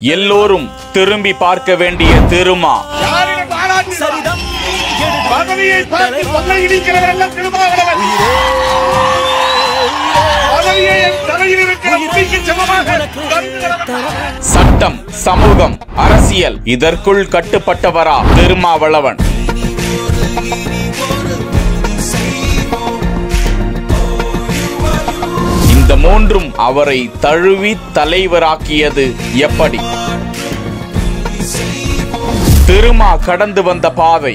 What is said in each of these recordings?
எல்லோரும் திரும்பி பார்க்க வேண்டிய திருமா. சட்டம், சமூகம், அரசியல் இதற்குள் கட்டுப்பட்டவரா திருமாவளவன்? இந்த மூன்றும் அவரை தழுவி தலைவராக்கியது எப்படி? திருமா கடந்து வந்த பாதை.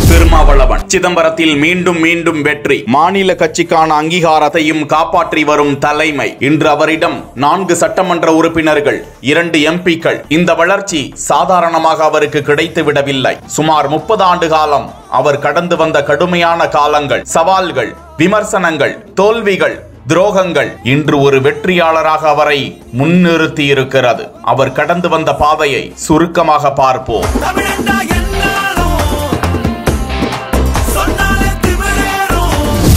திருமாவளவன் சிதம்பரத்தில் மீண்டும் மீண்டும் வெற்றி. மாநில கட்சிக்கான அங்கீகாரத்தையும் காப்பாற்றி வரும் தலைமை. இன்று அவரிடம் 4 சட்டமன்ற உறுப்பினர்கள், 2 எம்பிக்கள். இந்த வளர்ச்சி சாதாரணமாக அவருக்கு கிடைத்து விடவில்லை. சுமார் 30 ஆண்டு காலம் அவர் கடந்து வந்த கடுமையான காலங்கள், சவால்கள், விமர்சனங்கள், தோல்விகள், துரோகங்கள் இன்று ஒரு வெற்றியாளராக அவரை முன்னிறுத்தி இருக்கிறது. அவர் கடந்து வந்த பாதையை சுருக்கமாக பார்ப்போம்.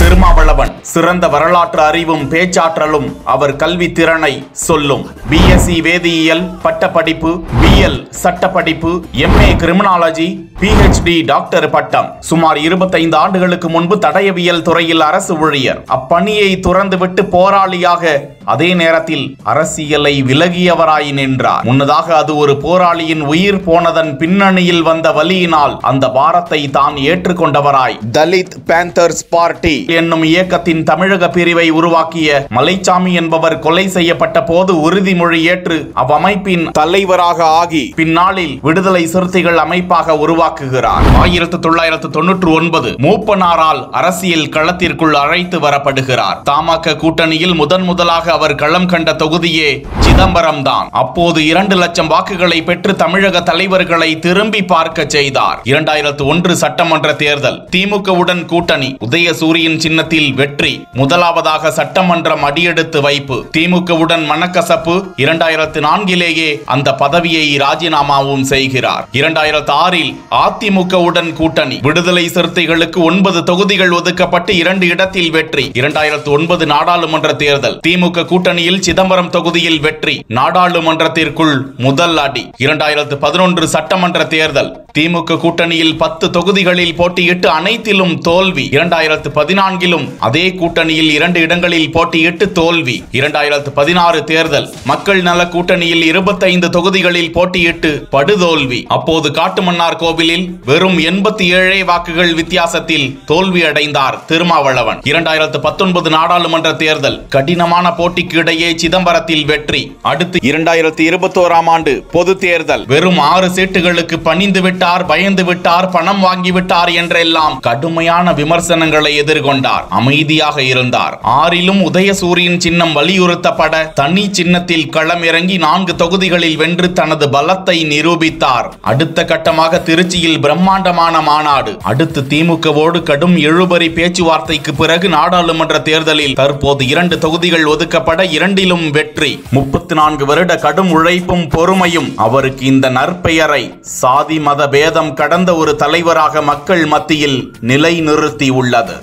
திருமாவளவன் சிறந்த வரலாற்று அறிவும் பேச்சாற்றலும் அவர் கல்வி திறனை சொல்லும். பிஎஸ்சி வேதியியல் பட்டப்படிப்பு, பிஎல் சட்டப்படிப்பு, எம்ஏ கிரிமினாலஜி, பிஹெச்டி டாக்டர் பட்டம். சுமார் 25 ஆண்டுகளுக்கு முன்பு தடயவியல் துறையில் அரசு ஊழியர். அப்பணியை துறந்துவிட்டு போராளியாக, அதே நேரத்தில் அரசியலை விலகியவராய் நின்றார். முன்னதாக அது ஒரு போராளியின் உயிர் போனதன் பின்னணியில் வந்த வலியினால் அந்த பாரத்தை தான் ஏற்றுக்கொண்டவராய் தலித் பேந்தர்ஸ் பார்ட்டி என்னும் இயக்கத்தின் தமிழக பிரிவை உருவாக்கிய மலைச்சாமி என்பவர் கொலை செய்யப்பட்ட போது உறுதிமொழி ஏற்று அவ்வமைப்பின் தலைவராக ஆகி பின்னாளில் விடுதலை சிறுத்தைகள் அமைப்பாக உருவாக்குகிறார். 1999 மூப்பனாரால் அரசியல் களத்திற்குள் அழைத்து வரப்படுகிறார். தமாக கூட்டணியில் முதலாக அவர் களம் கண்ட தொகுதியே சிதம்பரம் தான். அப்போது 2 லட்சம் வாக்குகளை பெற்று தமிழக தலைவர்களை திரும்பி பார்க்க செய்தார். 2001 சட்டமன்ற தேர்தல். திமுகவுடன் கூட்டணி. உதயசூரியன் சின்னத்தில் வெற்றி. முதலாவதாக சட்டமன்றம் அடியெடுத்து வைப்பு. திமுகவுடன் மனக்கசப்பு. 2004 அந்த பதவியை ராஜினாமாவும் செய்கிறார். 2006 அதிமுகவுடன் கூட்டணி. விடுதலை சிறுத்தைகளுக்கு 9 தொகுதிகள் ஒதுக்கப்பட்டு 2 இடத்தில் வெற்றி. 2009 நாடாளுமன்ற தேர்தல். திமுக கூட்டணியில் சிதம்பரம் தொகுதியில் வெற்றி. நாடாளுமன்றத்திற்குள் முதல் அடி. 2011 சட்டமன்ற தேர்தல். திமுக கூட்டணியில் 10 தொகுதிகளில் போட்டியிட்டு அனைத்திலும் தோல்வி. 2014 அதே கூட்டணியில் 2 இடங்களில் போட்டியிட்டு தோல்வி. 2016 தேர்தல். மக்கள் நல கூட்டணியில் 25 தொகுதிகளில் போட்டியிட்டு படுதோல்வி. அப்போது காட்டுமன்னார் கோவிலில் வெறும் 87 வாக்குகள் வித்தியாசத்தில் தோல்வி அடைந்தார் திருமாவளவன். 2019 நாடாளுமன்ற தேர்தல். கடினமான போட்டிக்கு இடையே சிதம்பரத்தில் வெற்றி. அடுத்து 2021 ஆண்டு பொது தேர்தல். வெறும் 6 சீட்டுகளுக்கு பணிந்து விட்டார், பயந்து விட்டார், பணம் வாங்கிவிட்டார் என்றெல்லாம் கடுமையான விமர்சனங்களை எதிர்கொண்டார். அமைதியாக இருந்தார். 6லும் உதயசூரியன் சின்னம் வலியுறுத்தப்பட தனி சின்னத்தில் களம் இறங்கி 4 தொகுதிகளில் வென்று தனது பலத்தை நிரூபித்தார். அடுத்த கட்டமாக திருச்சியில் பிரம்மாண்டமான மாநாடு. அடுத்து திமுகவோடு கடும் இழுபறி பேச்சுவார்த்தைக்கு பிறகு நாடாளுமன்ற தேர்தலில் தற்போது 2 தொகுதிகள் ஒதுக்கப்பட 2லும் வெற்றி. 34 வருட கடும் உழைப்பும் பொறுமையும் அவருக்கு இந்த நற்பெயரை சாதி மத பேதம் கடந்த ஒரு தலைவராக மக்கள் மத்தியில் நிலைநிறுத்தி உள்ளது.